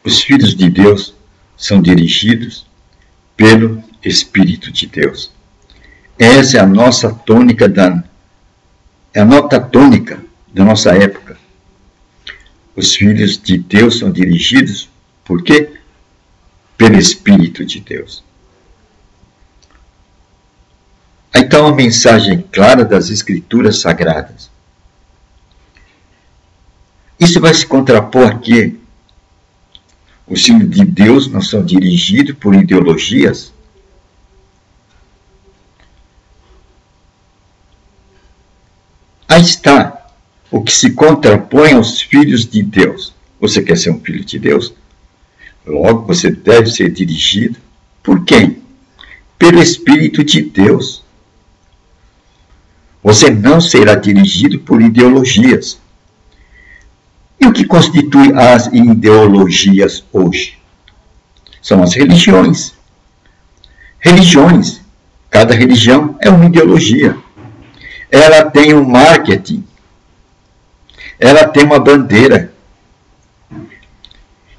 Os filhos de Deus são dirigidos pelo Espírito de Deus. Essa é a nossa tônica da nossa época. Os filhos de Deus são dirigidos por quê? Pelo Espírito de Deus. Então, a mensagem clara das Escrituras Sagradas. Isso vai se contrapor aqui. Os filhos de Deus não são dirigidos por ideologias. Aí está o que se contrapõe aos filhos de Deus. Você quer ser um filho de Deus? Logo, você deve ser dirigido por quem? Pelo Espírito de Deus. Você não será dirigido por ideologias. E o que constitui as ideologias hoje? São as religiões. Religiões. Cada religião é uma ideologia. Ela tem um marketing. Ela tem uma bandeira.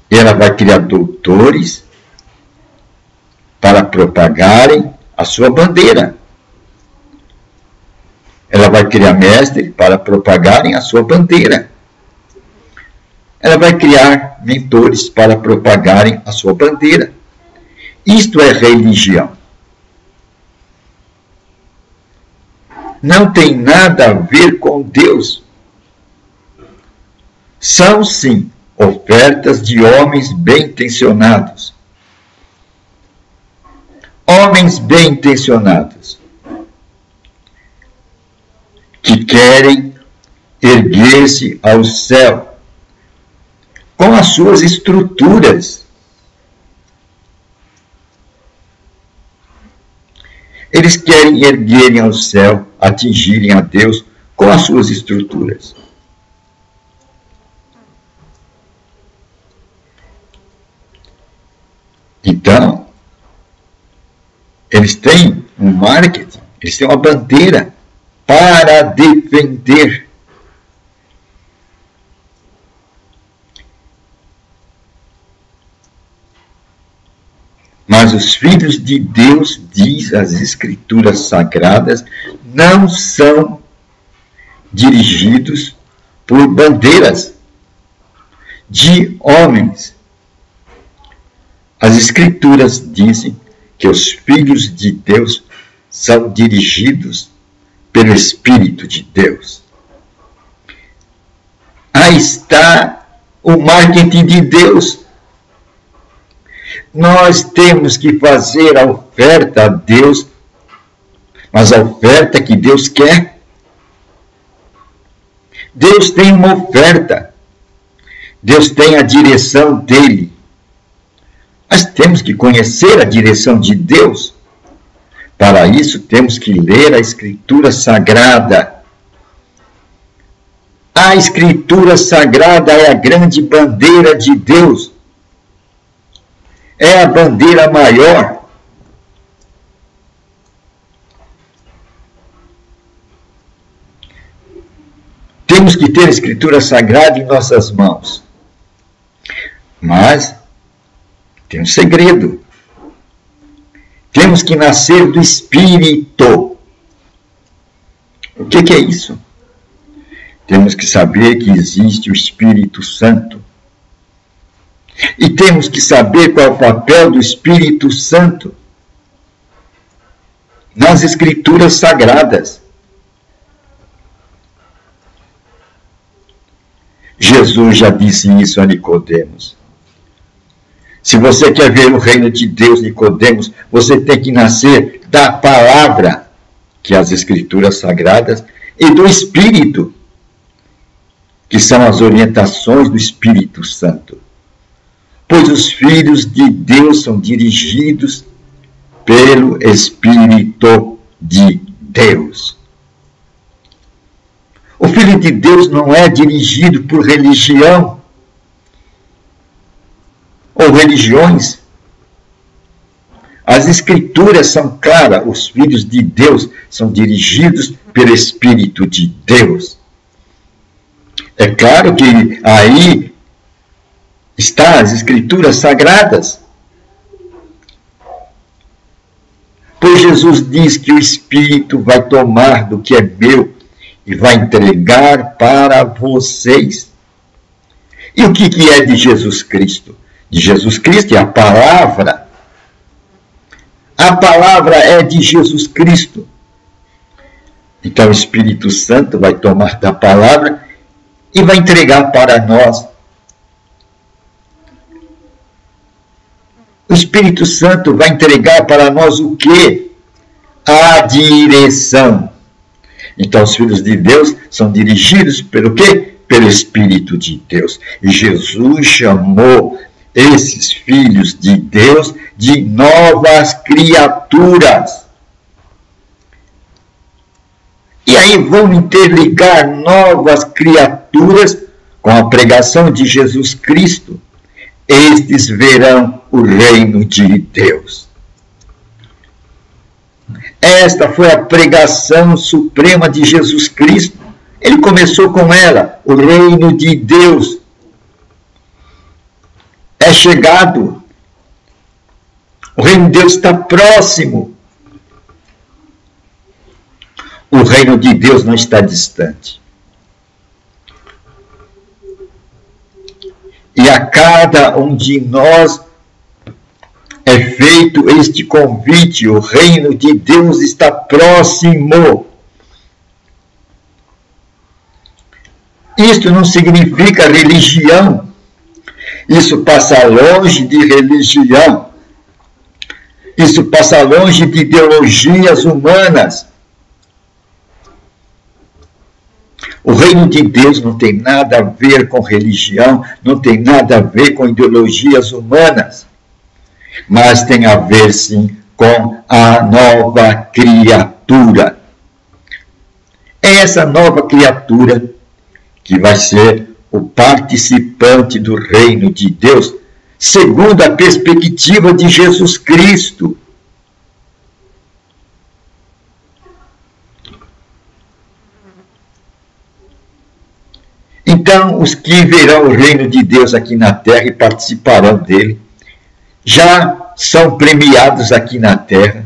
Ela vai criar doutores para propagarem a sua bandeira. Ela vai criar mestres para propagarem a sua bandeira. Ela vai criar mentores para propagarem a sua bandeira. Isto é religião. Não tem nada a ver com Deus. São, sim, ofertas de homens bem-intencionados. Homens bem-intencionados que querem erguer-se ao céu com as suas estruturas. Eles querem erguerem ao céu, atingirem a Deus com as suas estruturas. Então, eles têm um marketing, eles têm uma bandeira para defender. Mas os filhos de Deus, diz as Escrituras Sagradas, não são dirigidos por bandeiras de homens. As Escrituras dizem que os filhos de Deus são dirigidos pelo Espírito de Deus. Aí está o marketing de Deus. Nós temos que fazer a oferta a Deus, mas a oferta que Deus quer. Deus tem uma oferta. Deus tem a direção dele. Mas temos que conhecer a direção de Deus. Para isso, temos que ler a Escritura Sagrada. A Escritura Sagrada é a grande bandeira de Deus. É a bandeira maior. Temos que ter a Escritura Sagrada em nossas mãos. Mas tem um segredo. Temos que nascer do Espírito. O que é isso? Temos que saber que existe o Espírito Santo. E temos que saber qual é o papel do Espírito Santo nas Escrituras Sagradas. Jesus já disse isso a Nicodemos. Se você quer ver o reino de Deus, Nicodemos, você tem que nascer da palavra, que é as Escrituras Sagradas, e do Espírito, que são as orientações do Espírito Santo. Pois os filhos de Deus são dirigidos pelo Espírito de Deus. O Filho de Deus não é dirigido por religião ou religiões. As Escrituras são claras, os filhos de Deus são dirigidos pelo Espírito de Deus. É claro que aí está as Escrituras Sagradas. Pois Jesus diz que o Espírito vai tomar do que é meu e vai entregar para vocês. E o que é de Jesus Cristo? De Jesus Cristo é a palavra. A palavra é de Jesus Cristo. Então o Espírito Santo vai tomar da palavra e vai entregar para nós. O Espírito Santo vai entregar para nós o quê? A direção. Então os filhos de Deus são dirigidos pelo quê? Pelo Espírito de Deus. E Jesus chamou esses filhos de Deus de novas criaturas. E aí vão interligar novas criaturas com a pregação de Jesus Cristo. Estes verão o reino de Deus. Esta foi a pregação suprema de Jesus Cristo. Ele começou com ela, o reino de Deus é chegado. O reino de Deus está próximo. O reino de Deus não está distante. E a cada um de nós é feito este convite. O reino de Deus está próximo. Isto não significa religião. Isso passa longe de religião. Isso passa longe de ideologias humanas. O reino de Deus não tem nada a ver com religião, não tem nada a ver com ideologias humanas, mas tem a ver, sim, com a nova criatura. É essa nova criatura que vai ser o participante do reino de Deus, segundo a perspectiva de Jesus Cristo. Então, os que verão o reino de Deus aqui na terra e participarão dele, já são premiados aqui na terra,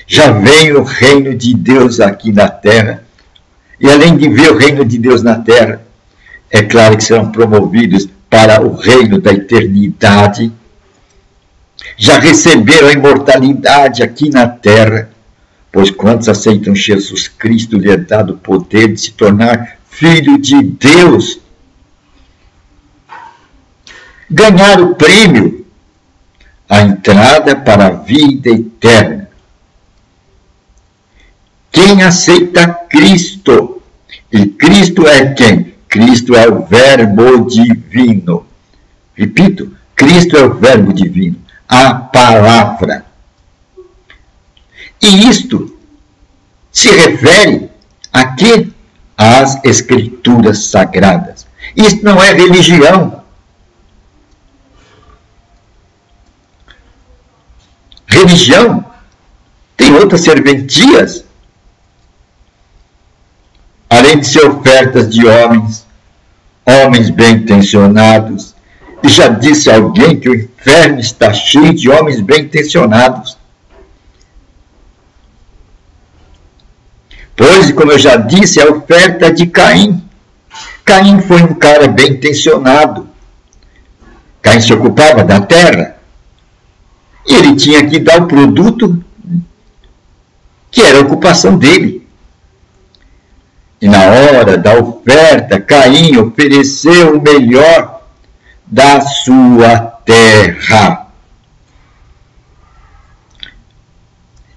já vem o reino de Deus aqui na terra, e além de ver o reino de Deus na terra, é claro que serão promovidos para o reino da eternidade, já receberam a imortalidade aqui na terra, pois quantos aceitam Jesus Cristo, lhe é dado o poder de se tornar filho de Deus, ganhar o prêmio, a entrada para a vida eterna. Quem aceita Cristo, e Cristo é quem? Cristo é o Verbo divino. Repito, Cristo é o Verbo divino, a palavra. E isto se refere a quê? Às Escrituras Sagradas. Isto não é religião. Religião tem outras serventias, além de ser ofertas de homens bem intencionados. E já disse alguém que o inferno está cheio de homens bem intencionados. Pois, como eu já disse, é a oferta de Caim. Caim foi um cara bem intencionado. Caim se ocupava da terra. E ele tinha que dar o produto que era a ocupação dele. E na hora da oferta, Caim ofereceu o melhor da sua terra.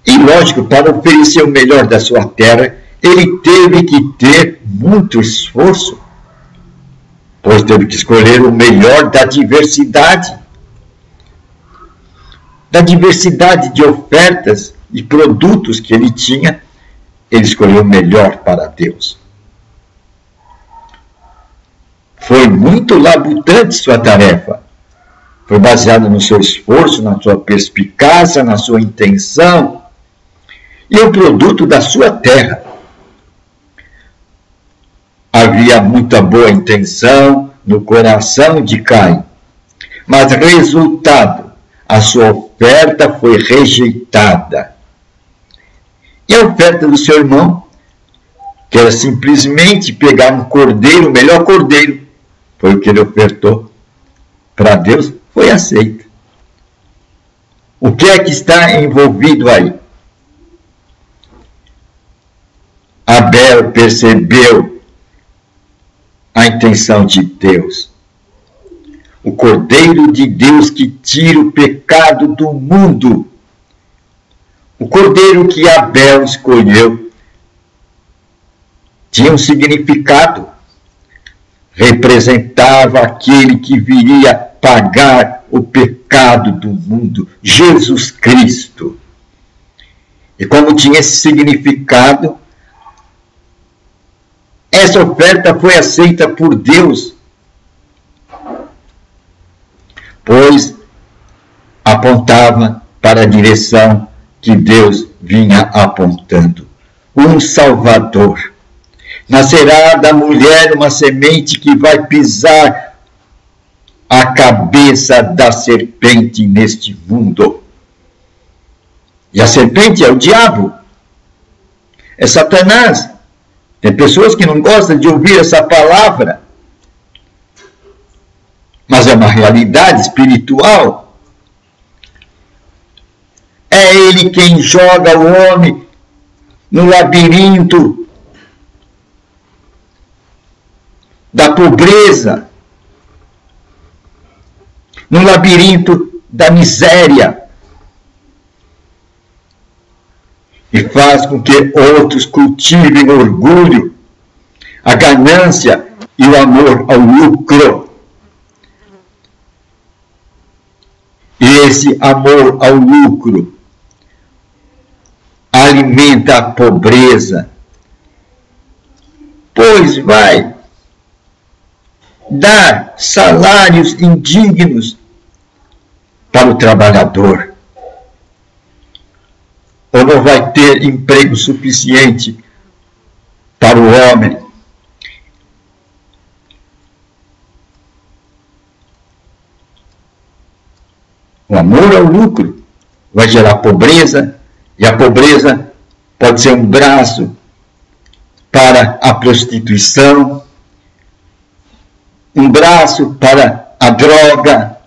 E lógico, para oferecer o melhor da sua terra, ele teve que ter muito esforço, pois teve que escolher o melhor da diversidade. Da diversidade de ofertas e produtos que ele tinha, ele escolheu o melhor para Deus. Foi muito labutante sua tarefa. Foi baseado no seu esforço, na sua perspicácia, na sua intenção. E o produto da sua terra. Havia muita boa intenção no coração de Caim. Mas resultado, a sua oferta foi rejeitada. E a oferta do seu irmão, que era simplesmente pegar um cordeiro, o melhor cordeiro, foi o que ele ofertou para Deus, foi aceita. O que é que está envolvido aí? Abel percebeu a intenção de Deus. O Cordeiro de Deus que tira o pecado do mundo. O Cordeiro que Abel escolheu tinha um significado. Representava aquele que viria pagar o pecado do mundo, Jesus Cristo. E como tinha esse significado, essa oferta foi aceita por Deus, pois apontava para a direção que Deus vinha apontando. Um Salvador. Nascerá da mulher uma semente que vai pisar a cabeça da serpente neste mundo. E a serpente é o diabo, é Satanás. Tem pessoas que não gostam de ouvir essa palavra, mas é uma realidade espiritual. É ele quem joga o homem no labirinto da pobreza, no labirinto da miséria, e faz com que outros cultivem o orgulho, a ganância e o amor ao lucro. E esse amor ao lucro alimenta a pobreza, pois vai dar salários indignos para o trabalhador, ou não vai ter emprego suficiente para o homem. O amor ao lucro vai gerar pobreza, e a pobreza pode ser um braço para a prostituição, um braço para a droga,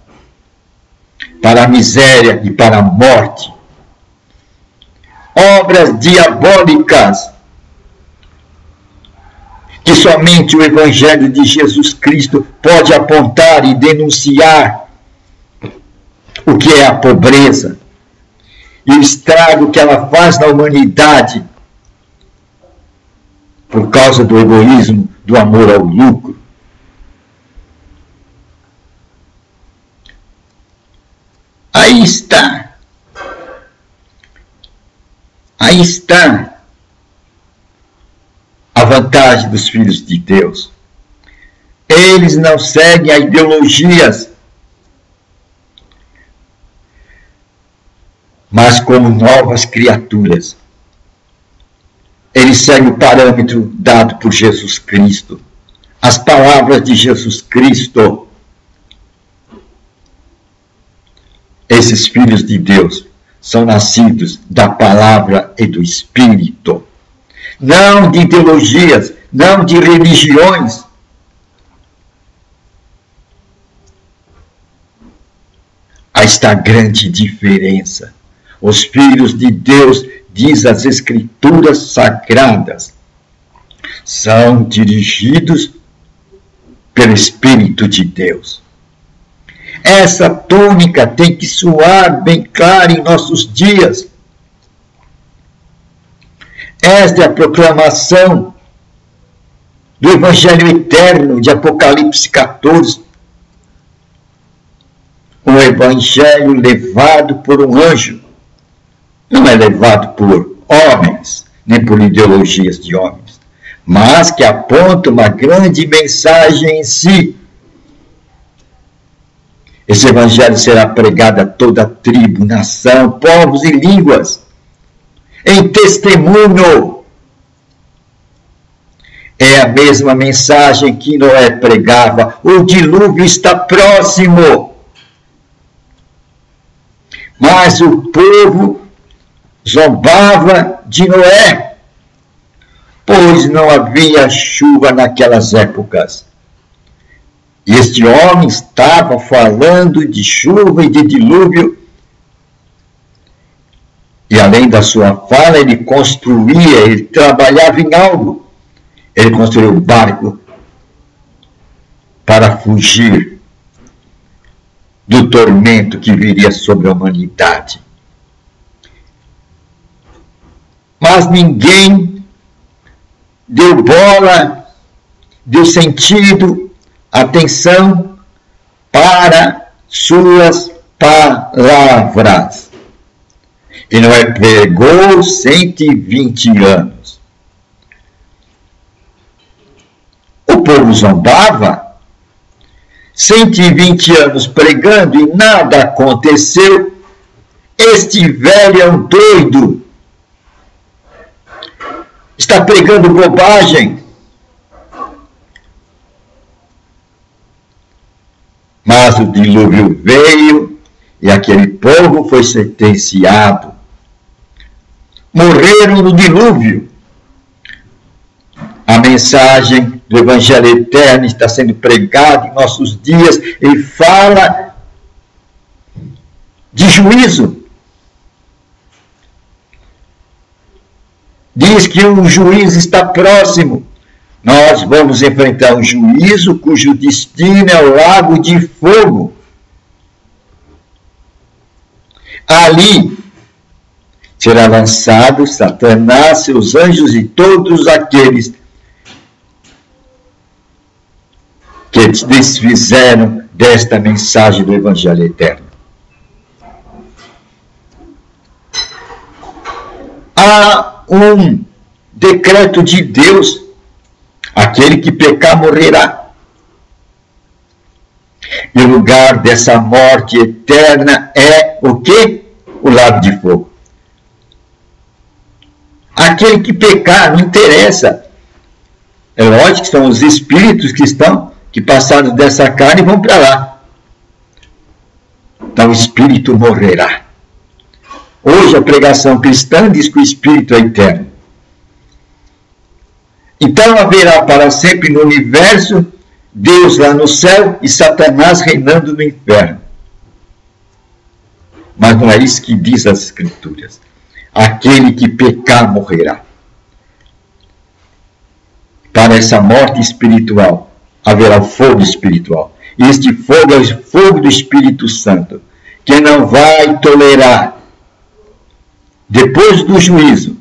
para a miséria e para a morte. Obras diabólicas que somente o Evangelho de Jesus Cristo pode apontar e denunciar o que é a pobreza e o estrago que ela faz na humanidade por causa do egoísmo, do amor ao lucro. Aí está a vantagem dos filhos de Deus. Eles não seguem a ideologias, mas como novas criaturas. Eles seguem o parâmetro dado por Jesus Cristo, as palavras de Jesus Cristo. Esses filhos de Deus são nascidos da palavra e do Espírito, não de ideologias, não de religiões. Aí está a grande diferença. Os filhos de Deus, diz as Escrituras Sagradas, são dirigidos pelo Espírito de Deus. Essa tônica tem que soar bem clara em nossos dias. Esta é a proclamação do Evangelho eterno de Apocalipse 14. Um Evangelho levado por um anjo. Não é levado por homens, nem por ideologias de homens, mas que aponta uma grande mensagem em si. Esse Evangelho será pregado a toda tribo, nação, povos e línguas, em testemunho. É a mesma mensagem que Noé pregava: o dilúvio está próximo. Mas o povo zombava de Noé, pois não havia chuva naquelas épocas. E este homem estava falando de chuva e de dilúvio, e além da sua fala, ele construía, ele trabalhava em algo. Ele construiu um barco para fugir do tormento que viria sobre a humanidade. Mas ninguém deu bola, deu sentido, atenção para suas palavras. E Noé pregou 120 anos. O povo zombava, 120 anos pregando e nada aconteceu. Este velho é um doido. Está pregando bobagem. Mas o dilúvio veio e aquele povo foi sentenciado. Morreram no dilúvio. A mensagem do Evangelho Eterno está sendo pregada em nossos dias e fala de juízo. Diz que o juízo está próximo. Nós vamos enfrentar um juízo cujo destino é o lago de fogo. Ali será lançado Satanás, seus anjos e todos aqueles que desfizeram desta mensagem do Evangelho Eterno. Há um decreto de Deus: aquele que pecar morrerá. E o lugar dessa morte eterna é o quê? O lago de fogo. Aquele que pecar, não interessa. É lógico que são os espíritos que passaram dessa carne e vão para lá. Então o espírito morrerá. Hoje a pregação cristã diz que o espírito é eterno. Então haverá para sempre no universo Deus lá no céu e Satanás reinando no inferno. Mas não é isso que diz as Escrituras. Aquele que pecar morrerá. Para essa morte espiritual haverá o fogo espiritual. E este fogo é o fogo do Espírito Santo, que não vai tolerar, depois do juízo,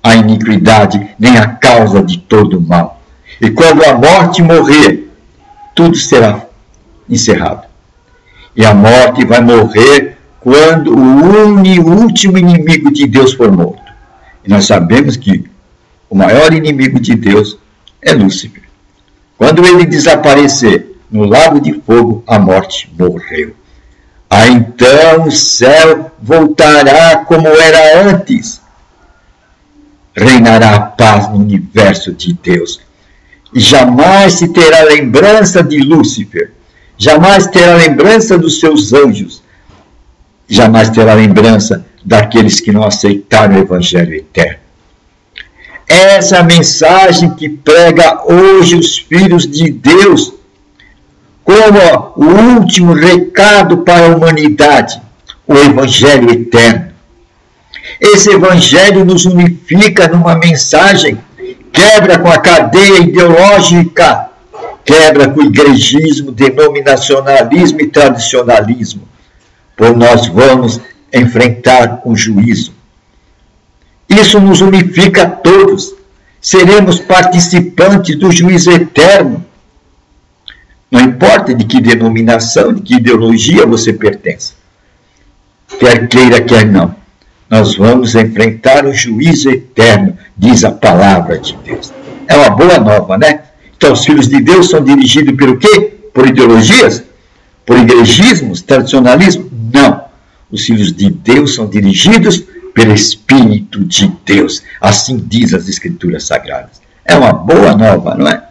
a iniquidade nem a causa de todo o mal. E quando a morte morrer, tudo será encerrado. E a morte vai morrer quando o último inimigo de Deus for morto. E nós sabemos que o maior inimigo de Deus é Lúcifer. Quando ele desaparecer no lago de fogo, a morte morreu. Aí então o céu voltará como era antes. Reinará a paz no universo de Deus. E jamais se terá lembrança de Lúcifer. Jamais terá lembrança dos seus anjos. Jamais terá lembrança daqueles que não aceitaram o Evangelho Eterno. Essa é a mensagem que prega hoje os filhos de Deus, como o último recado para a humanidade, o Evangelho Eterno. Esse Evangelho nos unifica numa mensagem, quebra com a cadeia ideológica, quebra com o igrejismo, denominacionalismo e tradicionalismo, pois nós vamos enfrentar o juízo. Isso nos unifica a todos. Seremos participantes do juízo eterno. Não importa de que denominação, de que ideologia você pertence. Quer queira, quer não. Nós vamos enfrentar o juízo eterno, diz a palavra de Deus. É uma boa nova, né? Então, os filhos de Deus são dirigidos pelo quê? Por ideologias? Por igrejismos? Tradicionalismo? Não. Os filhos de Deus são dirigidos pelo Espírito de Deus. Assim diz as Escrituras Sagradas. É uma boa nova, não é?